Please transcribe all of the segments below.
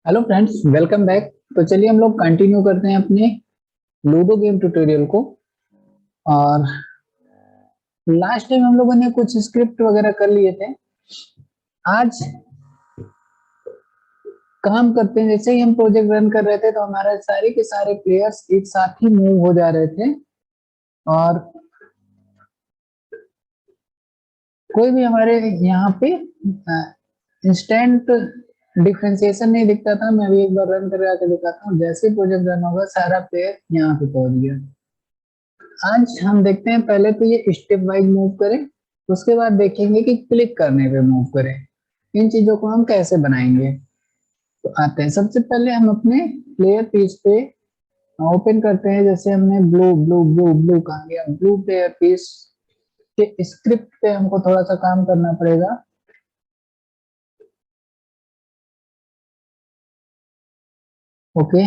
Hello friends, welcome back. तो चलिए हम लोग कंटिन्यू करते हैं अपने लूडो गेम ट्यूटोरियल को। और लास्ट टाइम हम लोगों ने कुछ स्क्रिप्ट वगैरह कर लिए थे। आज काम करते हैं, जैसे ही हम प्रोजेक्ट रन कर रहे थे तो हमारे सारे के सारे प्लेयर्स एक साथ ही मूव हो जा रहे थे। और कोई भी हमारे यहाँ पे इंस्टेंट डिफरेंशिएशन नहीं दिखता था। मैं अभी एक बार रन करके आके दिखाता हूँ। जैसे ही प्रोजेक्ट रन होगा सारा प्लेयर यहाँ पे पहुंच गया। आज हम देखते हैं, पहले तो ये स्टेप वाइज मूव करें, उसके बाद देखेंगे कि क्लिक करने पे मूव करें। इन चीजों को हम कैसे बनाएंगे। तो आते हैं, सबसे पहले हम अपने प्लेयर पीस पे ओपन करते हैं। जैसे हमने ब्लू ब्लू ब्लू ब्लू कहा गया, ब्लू प्लेयर पीस के स्क्रिप्ट पे हमको थोड़ा सा काम करना पड़ेगा। ओके,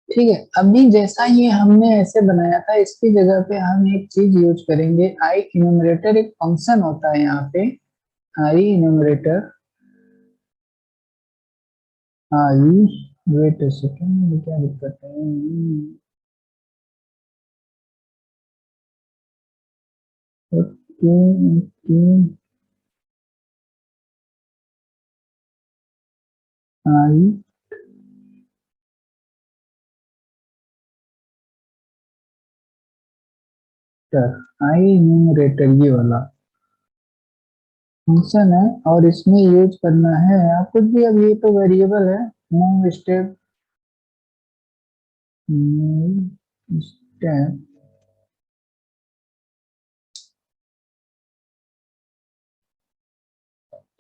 ठीक है। अभी जैसा ये हमने ऐसे बनाया था, इसकी जगह पे हम एक चीज यूज करेंगे, आई इन्यूमरेटर। एक फंक्शन होता है यहाँ पे, I enumerator. I, wait a second, क्या दिक्कत है। Okay okay, I I enumerator, ये वाला फंक्शन है। और इसमें यूज करना है आप कुछ भी। अब ये तो वेरिएबल है, मूव स्टेप, मूव स्टेप।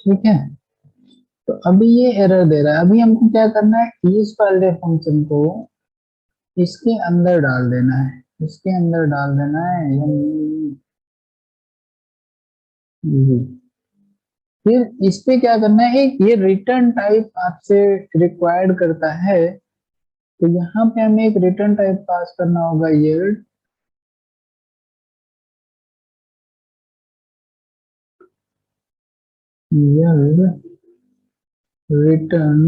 ठीक है, तो अभी ये एरर दे रहा है। अभी हमको क्या करना है, इस वाले फंक्शन को इसके अंदर डाल देना है, इसके अंदर डाल देना है। ये फिर इस पे क्या करना है, एक ये रिटर्न टाइप आपसे रिक्वायर्ड करता है। तो यहाँ पे हमें एक रिटर्न टाइप पास करना होगा, yield. Yield return,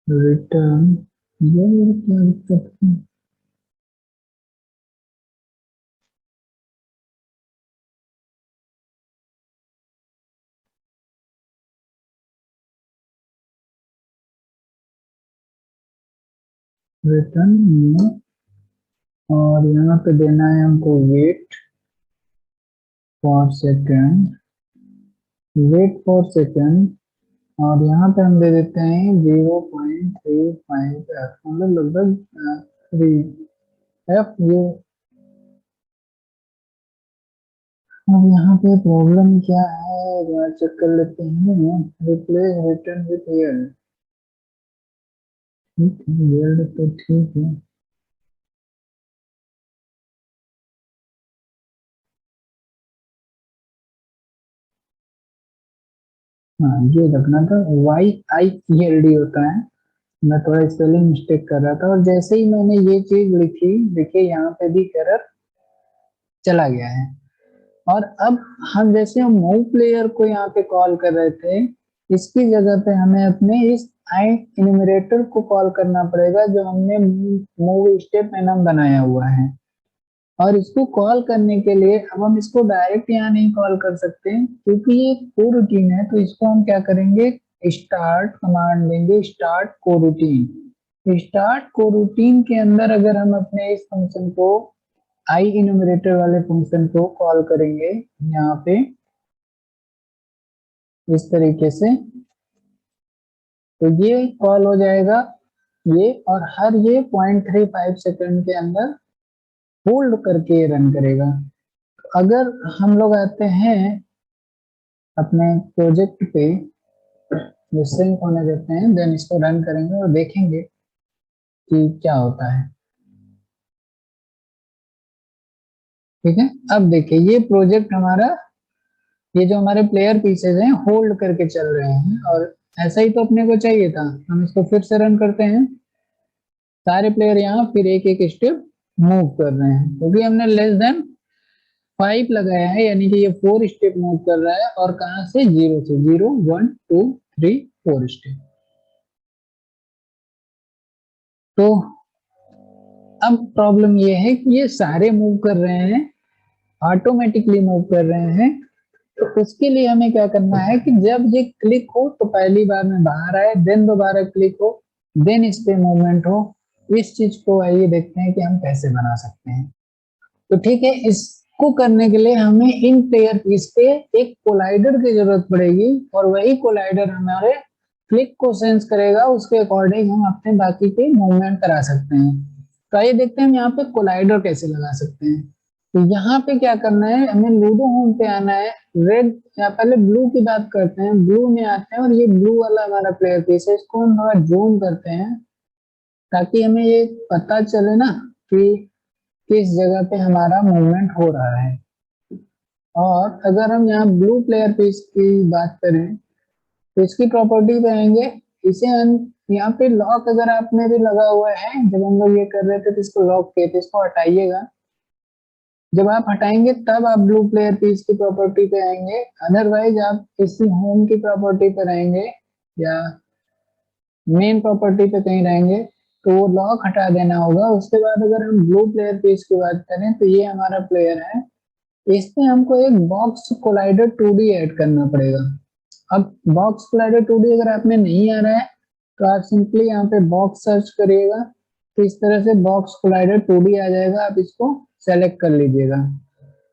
return, yield क्या दिक्कत है। रिटर्न, और यहाँ पे देना है हमको wait for second, wait for second. और यहाँ पे हम दे देते हैं 0.35 एफ, मतलब लगभग 3 एफ। ये अब यहाँ पे प्रॉब्लम क्या है, चेक कर लेते हैं। रिप्लेस रिटर्न विथ यील्ड, ठीक है, यील्ड तो ठीक है। हाँ, ये रखना था, वाई आई ई एल डी होता है। मैं थोड़ा स्पेलिंग मिस्टेक कर रहा था। और जैसे ही मैंने ये चीज लिखी, देखिए यहाँ पे भी एरर चला गया है। और अब हम जैसे हम मूव प्लेयर को यहाँ पे कॉल कर रहे थे, इसकी जगह पे हमें अपने इस आई इन्यूमरेटर को कॉल करना पड़ेगा, जो हमने मूव स्टेप एनम बनाया हुआ है। और इसको कॉल करने के लिए अब हम इसको डायरेक्ट यहाँ नहीं कॉल कर सकते, क्योंकि ये को रूटीन है। तो इसको हम क्या करेंगे, स्टार्ट कमांड देंगे, स्टार्ट को रूटीन। स्टार्ट को रूटीन के अंदर अगर हम अपने इस फंक्शन को, आई इन्यूमरेटर वाले फंक्शन को कॉल करेंगे यहाँ पे इस तरीके से, तो ये कॉल हो जाएगा ये। और हर ये 0.35 सेकंड के अंदर होल्ड करके रन करेगा। अगर हम लोग आते हैं अपने प्रोजेक्ट पे, सिंक होने देते हैं, देन इसको रन करेंगे और देखेंगे कि क्या होता है। ठीक है, अब देखिए ये प्रोजेक्ट हमारा, ये जो हमारे प्लेयर पीसेज हैं होल्ड करके चल रहे हैं। और ऐसा ही तो अपने को चाहिए था। हम इसको फिर से रन करते हैं। सारे प्लेयर यहाँ फिर एक एक स्टेप मूव कर रहे हैं, क्योंकि हमने लेस देन 5 लगाया है, यानी कि ये 4 स्टेप मूव कर रहा है। और कहां से? 0 से। 0 1 2 3 4 स्टेप। तो अब प्रॉब्लम ये है कि ये सारे मूव कर रहे हैं, ऑटोमेटिकली मूव कर रहे हैं। तो उसके लिए हमें क्या करना है कि जब ये क्लिक हो तो पहली बार में बाहर आए, देन दोबारा क्लिक हो, देन इस पे मूवमेंट हो। इस चीज को आइए देखते हैं कि हम कैसे बना सकते हैं। तो ठीक है, इसको करने के लिए हमें इन प्लेयर पीस पे एक कोलाइडर की जरूरत पड़ेगी, और वही कोलाइडर हमारे क्लिक को सेंस करेगा, उसके अकॉर्डिंग हम अपने बाकी के मूवमेंट करा सकते हैं। तो आइए देखते हैं हम यहाँ पे कोलाइडर कैसे लगा सकते हैं। तो यहाँ पे क्या करना है, हमें लूडो होम पे आना है। रेड या पहले ब्लू की बात करते हैं, ब्लू में आते हैं, और ये ब्लू वाला हमारा प्लेयर पीस है, इसको हम थोड़ा जूम करते हैं ताकि हमें ये पता चले ना कि किस जगह पे हमारा मूवमेंट हो रहा है। और अगर हम यहाँ ब्लू प्लेयर पीस की बात करें तो इसकी प्रॉपर्टी पे आएंगे। इसे हम यहाँ पे लॉक अगर आप में भी लगा हुआ है, जब हम लोग ये कर रहे थे तो इसको लॉक किए थे, इसको हटाइएगा। जब आप हटाएंगे तब आप ब्लू प्लेयर पीस की प्रॉपर्टी पे आएंगे, अदरवाइज आप इसी होम की प्रॉपर्टी पे रहेंगे या मेन प्रॉपर्टी पे कहीं रहेंगे तो वो लॉक हटा देना होगा। उसके बाद अगर हम ब्लू प्लेयर पीस की बात करें तो ये हमारा प्लेयर है, इसमें हमको एक बॉक्स कोलाइडर 2D ऐड करना पड़ेगा। अब बॉक्स कोलाइडर 2D अगर आप में नहीं आ रहा है तो आप सिंपली यहाँ पे बॉक्स सर्च करिएगा, तो इस तरह से बॉक्स कोलाइडर 2D आ जाएगा। आप इसको सेलेक्ट कर लीजिएगा।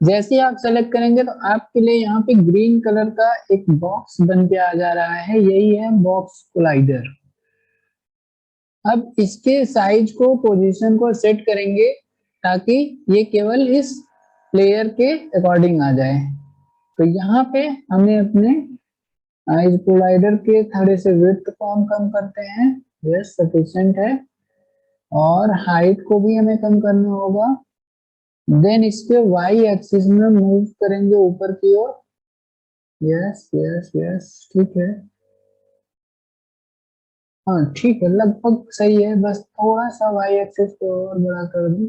जैसे ही आप सेलेक्ट करेंगे तो आपके लिए यहाँ पे ग्रीन कलर का एक बॉक्स बन के आ जा रहा है, यही है बॉक्स कोलाइडर। अब इसके साइज को, पोजीशन को सेट करेंगे ताकि ये केवल इस प्लेयर के अकॉर्डिंग आ जाए। तो यहाँ पे हमें अपने इस कोलाइडर के थोड़े से विड्थ को हम कम करते हैं, यस सफिशिएंट है। और हाइट को भी हमें कम करना होगा। देन इसके वाई एक्सिस में मूव करेंगे ऊपर की ओर, यस यस यस ठीक है। हाँ ठीक है, लगभग सही है, बस थोड़ा सा वाई एक्सिस को और बड़ा कर दूं।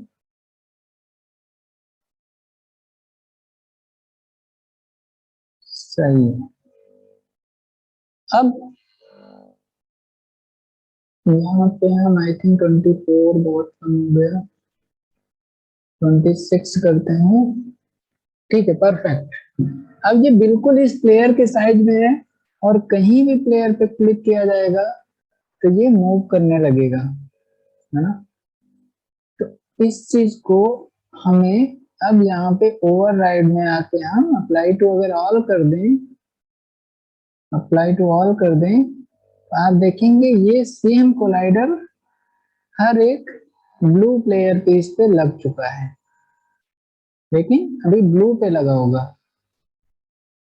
सही है। अब यहाँ पे हम आई थिंक 24 बहुत कम हो गया, 26 करते हैं। ठीक है, परफेक्ट। अब ये बिल्कुल इस प्लेयर के साइज में है, और कहीं भी प्लेयर पे क्लिक किया जाएगा तो ये मूव करने लगेगा, है ना। तो इस चीज को हमें अब यहाँ पे ओवरराइड में आके हम अप्लाई टू अगर ऑल कर दें, अप्लाई टू ऑल कर दें, तो आप देखेंगे ये सेम कोलाइडर हर एक ब्लू प्लेयर पीस पे लग चुका है, लेकिन अभी ब्लू पे लगा होगा।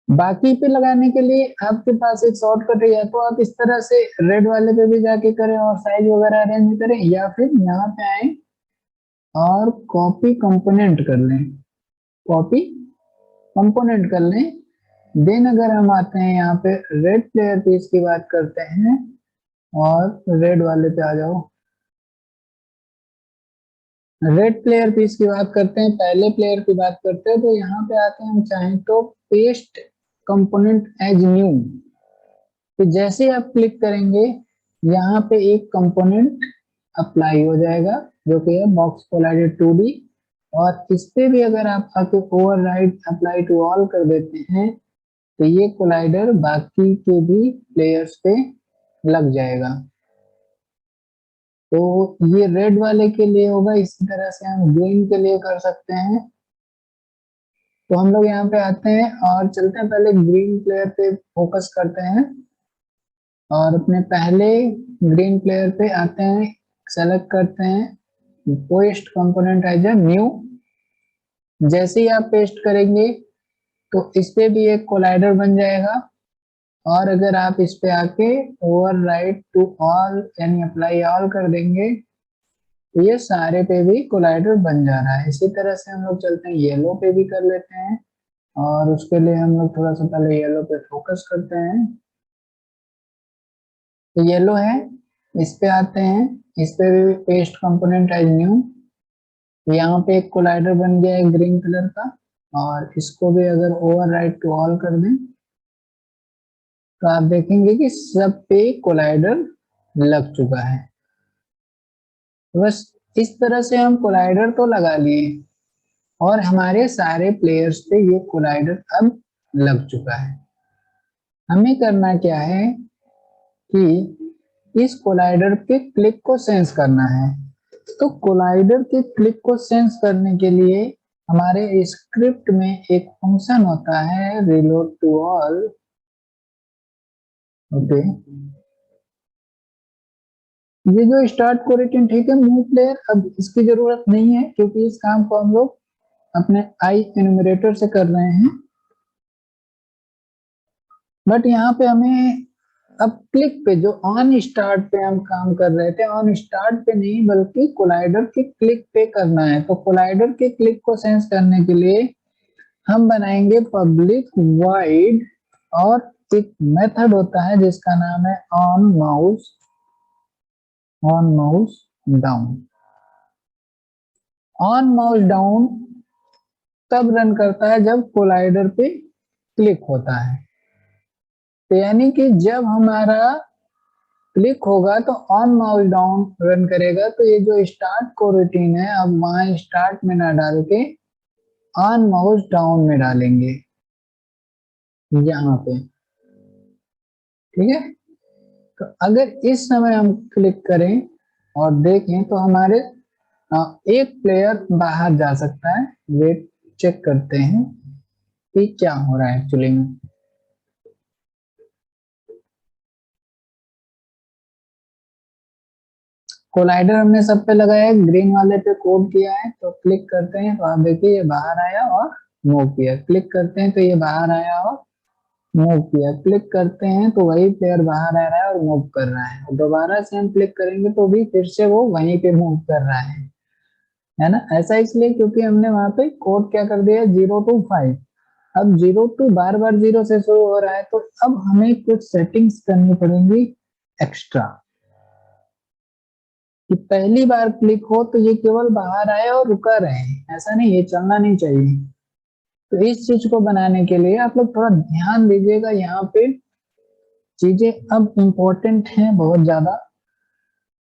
बाकी पे लगाने के लिए आपके पास एक शॉर्टकट है, या तो आप इस तरह से रेड वाले पे भी जाके करें और साइज वगैरह अरेंज करें, या फिर यहाँ पे आए और कॉपी कंपोनेंट कर लें, कॉपी कंपोनेंट कर लें। देन अगर हम आते हैं यहाँ पे रेड प्लेयर पीस की बात करते हैं, और रेड वाले पे आ जाओ, रेड प्लेयर पीस की बात करते हैं, पहले प्लेयर की बात करते हैं, तो यहाँ पे आते हैं हम चाहें तो पेस्ट कंपोनेंट एज न्यू। तो जैसे आप क्लिक करेंगे यहाँ पे एक कंपोनेंट अप्लाई हो जाएगा, जो कि है बॉक्स कोलाइडर 2D। और इस पे भी अगर आप आके ओवरराइड अप्लाई टू ऑल कर देते हैं तो ये कोलाइडर बाकी के भी प्लेयर्स पे लग जाएगा। तो ये रेड वाले के लिए होगा, इसी तरह से हम ग्रीन के लिए कर सकते हैं। तो हम लोग यहाँ पे आते हैं और चलते हैं, पहले ग्रीन प्लेयर पे फोकस करते हैं, और अपने पहले ग्रीन प्लेयर पे आते हैं, सेलेक्ट करते हैं paste component as a new. जैसे ही आप पेस्ट करेंगे तो इस पे भी एक कोलाइडर बन जाएगा। और अगर आप इस पे आके ओवरराइड टू ऑल यानी अप्लाई ऑल कर देंगे तो ये सारे पे भी कोलाइडर बन जा रहा है। इसी तरह से हम लोग चलते हैं, येलो पे भी कर लेते हैं, और उसके लिए हम लोग थोड़ा सा पहले येलो पे फोकस करते हैं। तो येलो है, इस पे आते हैं, इस पे भी पेस्ट कंपोनेंट एज न्यू। यहाँ पे एक कोलाइडर बन गया है ग्रीन कलर का, और इसको भी अगर ओवरराइट टू ऑल कर दें तो आप देखेंगे कि सब पे कोलाइडर लग चुका है। बस इस तरह से हम कोलाइडर तो लगा लिए और हमारे सारे प्लेयर्स पे ये कोलाइडर अब लग चुका है। हमें करना क्या है कि इस कोलाइडर के क्लिक को सेंस करना है। तो कोलाइडर के क्लिक को सेंस करने के लिए हमारे स्क्रिप्ट में एक फंक्शन होता है रीलोड टू ऑल। ओके, ये जो स्टार्ट कोरिलेशन ठीक है मूव प्लेयर, अब इसकी जरूरत नहीं है क्योंकि इस काम को हम लोग अपने आई एनुमरेटर से कर रहे हैं। बट यहाँ पे हमें अब क्लिक पे, जो ऑन स्टार्ट पे हम काम कर रहे थे, ऑन स्टार्ट पे नहीं बल्कि कोलाइडर के क्लिक पे करना है। तो कोलाइडर के क्लिक को सेंस करने के लिए हम बनाएंगे पब्लिक वाइड, और एक मेथड होता है जिसका नाम है on mouse down. On mouse down तब रन करता है जब कोलाइडर पे क्लिक होता है। तो यानी कि जब हमारा क्लिक होगा तो ऑन माउस डाउन रन करेगा। तो ये जो स्टार्ट को रूटीन है अब वहां स्टार्ट में ना डाल के ऑन माउस डाउन में डालेंगे यहाँ पे। ठीक है, तो अगर इस समय हम क्लिक करें और देखें तो हमारे एक प्लेयर बाहर जा सकता है। वेट चेक करते हैं कि क्या हो रहा है एक्चुअली में। कोलाइडर हमने सब पे लगाया है, ग्रीन वाले पे कोड किया है, तो क्लिक करते हैं तो आप देखिए ये बाहर आया और मूव किया। क्लिक करते हैं तो ये बाहर आया और मूव किया। क्लिक करते हैं तो वही प्लेयर बाहर आ रहा है और मूव कर रहा है। दोबारा से हम क्लिक करेंगे तो भी फिर से वो वहीं पे मूव कर रहा है ना। ऐसा इसलिए क्योंकि हमने वहां पे कोड क्या कर दिया, 0 to 5। अब 0 to बार बार 0 से शुरू हो रहा है, तो अब हमें कुछ सेटिंग्स करनी पड़ेंगी एक्स्ट्रा, कि पहली बार क्लिक हो तो ये केवल बाहर आए और रुका रहे, ऐसा नहीं, ये चलना नहीं चाहिए। तो इस चीज को बनाने के लिए आप लोग थोड़ा ध्यान दीजिएगा, यहाँ पे चीजें अब इम्पोर्टेंट हैं बहुत ज्यादा।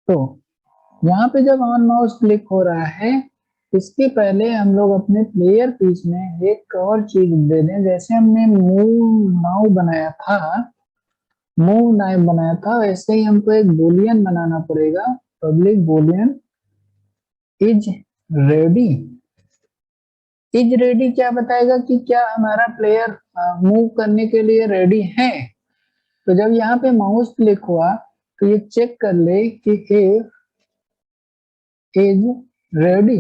तो यहाँ पे जब ऑन माउस क्लिक हो रहा है, इसके पहले हम लोग अपने प्लेयर पीस में एक और चीज दे दें। जैसे हमने मूव नाउ बनाया था वैसे ही हमको एक बुलियन बनाना पड़ेगा। Public Boolean is ready. Is ready क्या बताएगा कि क्या हमारा प्लेयर मूव करने के लिए रेडी है। तो जब यहाँ पे माउस क्लिक हुआ तो ये चेक कर ले कि इज रेडी।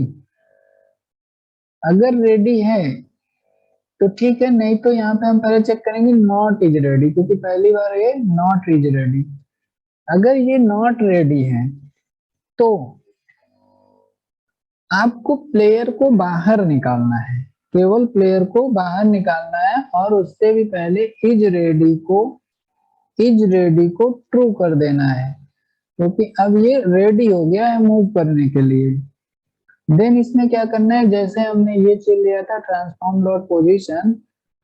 अगर रेडी है तो ठीक है, नहीं तो यहाँ पे हम पहले चेक करेंगे नॉट इज रेडी, क्योंकि पहली बार ये नॉट इज रेडी। अगर ये नॉट रेडी है तो आपको प्लेयर को बाहर निकालना है, केवल प्लेयर को बाहर निकालना है, और उससे भी पहले इज रेडी को ट्रू कर देना है, क्योंकि अब ये रेडी हो गया है मूव करने के लिए। देन इसमें क्या करना है, जैसे हमने ये चीज लिया था ट्रांसफॉर्म डॉट पोजिशन,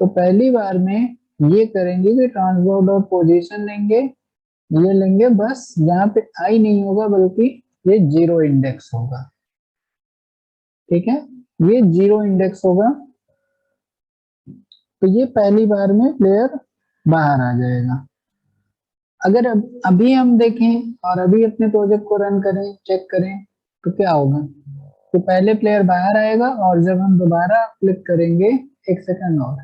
तो पहली बार में ये करेंगे कि ट्रांसफॉर्म डॉट पोजिशन लेंगे, ये लेंगे, बस यहाँ पे आई नहीं होगा बल्कि ये 0 इंडेक्स होगा। ठीक है, ये 0 इंडेक्स होगा। तो ये पहली बार में प्लेयर बाहर आ जाएगा। अगर अभी हम देखें और अभी अपने प्रोजेक्ट को रन करें, चेक करें, तो क्या होगा, तो पहले प्लेयर बाहर आएगा और जब हम दोबारा क्लिक करेंगे, एक सेकंड और,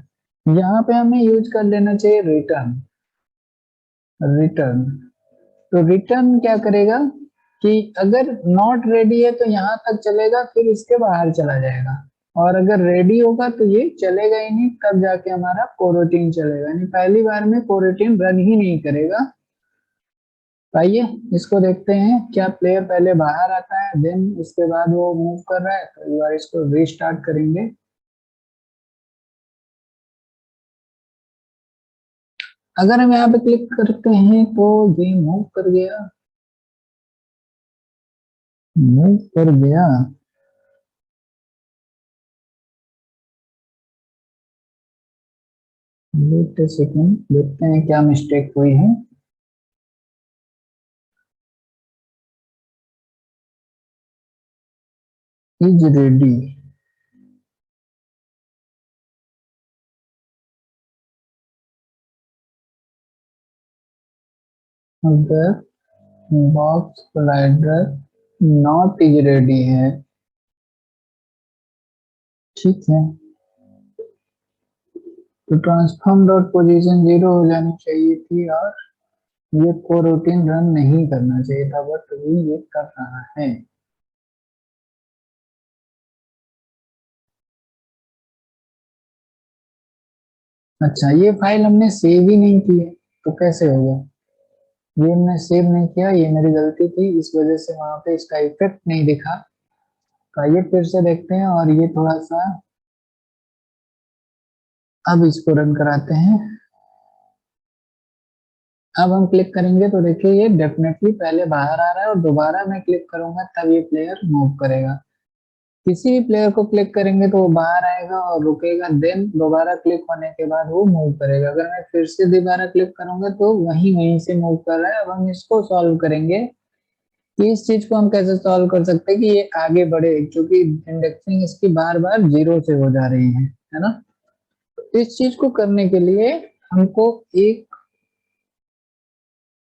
यहाँ पे हमें यूज कर लेना चाहिए रिटर्न। रिटर्न, तो रिटर्न क्या करेगा कि अगर नॉट रेडी है तो यहाँ तक चलेगा, फिर इसके बाहर चला जाएगा, और अगर रेडी होगा तो ये चलेगा ही नहीं, तब जाके हमारा कोरोटीन चलेगा। यानी पहली बार में कोरोटीन रन ही नहीं करेगा। आइए इसको देखते हैं, क्या प्लेयर पहले बाहर आता है देन उसके बाद वो मूव कर रहा है, तो एक बार इसको रीस्टार्ट करेंगे। अगर हम यहाँ पे क्लिक करते हैं तो ये मूव कर गया। मूव कर गया। वेट अ सेकंड, देखते हैं क्या मिस्टेक हुई है। Is ready. अगर box collider not is ready है, ठीक है, तो ट्रांसफॉर्म डॉट पोजीशन 0 हो जानी चाहिए थी और ये कोरोटीन रन नहीं करना चाहिए था, बट अभी ये कर रहा है। अच्छा, ये फाइल हमने सेव ही नहीं की है, तो कैसे होगा? ये मैं सेव नहीं किया, ये मेरी गलती थी, इस वजह से वहां पे इसका इफेक्ट नहीं दिखा। तो आइए फिर से देखते हैं और ये थोड़ा सा अब इसको रन कराते हैं। अब हम क्लिक करेंगे तो देखिए ये डेफिनेटली पहले बाहर आ रहा है और दोबारा मैं क्लिक करूंगा तब ये प्लेयर मूव करेगा। किसी भी प्लेयर को क्लिक करेंगे तो वो बाहर आएगा और रुकेगा, देन दोबारा क्लिक होने के बाद वो मूव करेगा। अगर मैं फिर से दोबारा क्लिक करूंगा तो वहीं वहीं से मूव कर रहा है। अब हम इसको सॉल्व करेंगे कि इस चीज को हम कैसे सॉल्व कर सकते हैं कि ये आगे बढ़े, क्योंकि इंडेक्सिंग इसकी बार बार 0 से हो जा रही है ना। तो इस चीज को करने के लिए हमको एक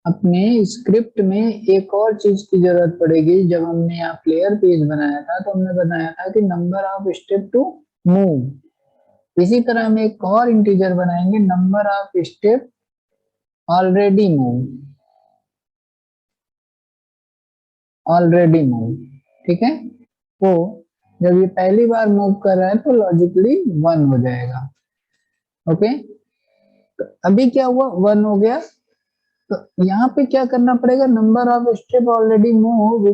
अपने स्क्रिप्ट में एक और चीज की जरूरत पड़ेगी। जब हमने यहाँ प्लेयर पेज बनाया था तो हमने बनाया था कि number of step to move. इसी तरह हम एक और इंटीजर बनाएंगे, number of step already move, already move, ठीक है। तो जब ये पहली बार मूव कर रहा है तो लॉजिकली 1 हो जाएगा। ओके, तो अभी क्या हुआ, 1 हो गया। तो यहाँ पे क्या करना पड़ेगा, number of step already move,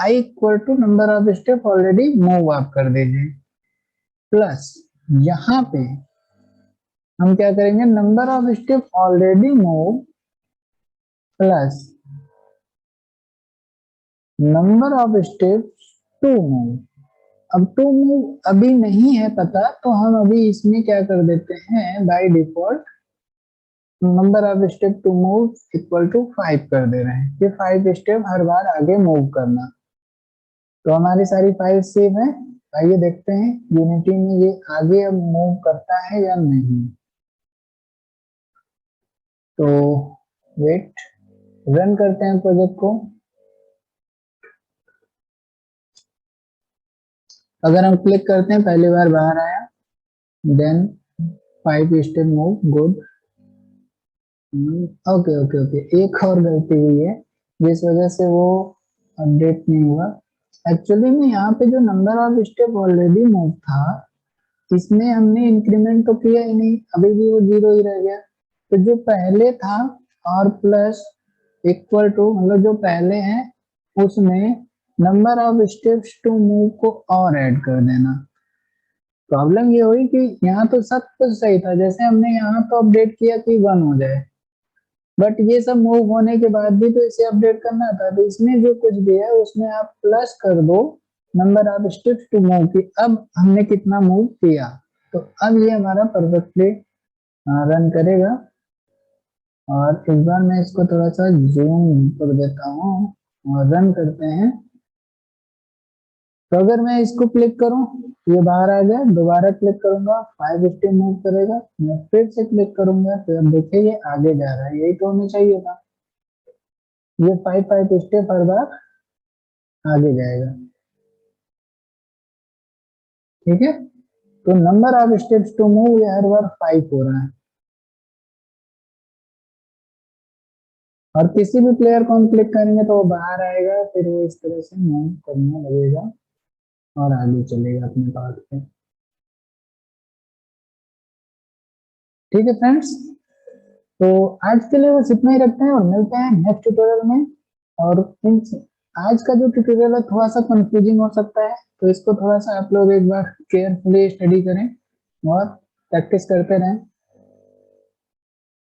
i equal to number of step already move आप कर दीजिए, प्लस यहाँ पे हम क्या करेंगे, number of step already move plus number of step to move. अब टू मूव अभी नहीं है पता, तो हम अभी इसमें क्या कर देते हैं, by default number of step to move equal to 5 कर दे रहे हैं कि 5 स्टेप हर बार आगे मूव करना। तो हमारी सारी फाइल सेव है। आइए देखते हैं यूनिटी में ये आगे अब मूव करता है या नहीं। तो वेट, रन करते हैं प्रोजेक्ट को। अगर हम क्लिक करते हैं पहली बार बाहर आया, then 5 step move, good. Okay okay okay, एक और गलती हुई है जिस वजह से वो अपडेट नहीं हुआ। एक्चुअली में यहाँ पे जो number of step already move था, इसमें हमने इंक्रीमेंट तो किया ही नहीं, अभी भी वो 0 ही रह गया। तो जो पहले था और प्लस इक्वल टू, मतलब जो पहले है उसमें number of steps to move को और ऐड कर देना। प्रॉब्लम ये हुई कि यहाँ तो सब कुछ सही था, जैसे हमने यहाँ तो अपडेट किया कि 1 हो जाए, बट ये सब मूव होने के बाद भी तो इसे अपडेट करना था। तो इसमें जो कुछ भी है उसमें आप प्लस कर दो number of steps to move की, अब हमने कितना मूव किया। तो अब ये हमारा परफेक्टली रन करेगा। और इस बार मैं इसको थोड़ा सा जूम कर देता हूँ और रन करते हैं। तो अगर मैं इसको क्लिक करूं, ये बाहर आ गया, दोबारा क्लिक करूंगा 5 स्टेप मूव करेगा, मैं फिर से क्लिक करूंगा, फिर अब देखिए ये आगे जा रहा है, यही तो होना चाहिए था। ये 5 स्टेप हर बार आगे जाएगा, ठीक है। तो number of steps to move ये हर बार 5 हो रहा है। और किसी भी प्लेयर को हम क्लिक करेंगे तो वो बाहर आएगा, फिर वो इस तरह से मूव करने लगेगा और आगे चलेगा अपने पाथ पे। ठीक है फ्रेंड्स, तो आज के लिए बस इतना ही रखते हैं और मिलते हैं नेक्स्ट ट्यूटोरियल में। और इन आज का जो ट्यूटोरियल है थोड़ा सा कंफ्यूजिंग हो सकता है, तो इसको थोड़ा सा आप लोग एक बार केयरफुली स्टडी करें और प्रैक्टिस करते रहें।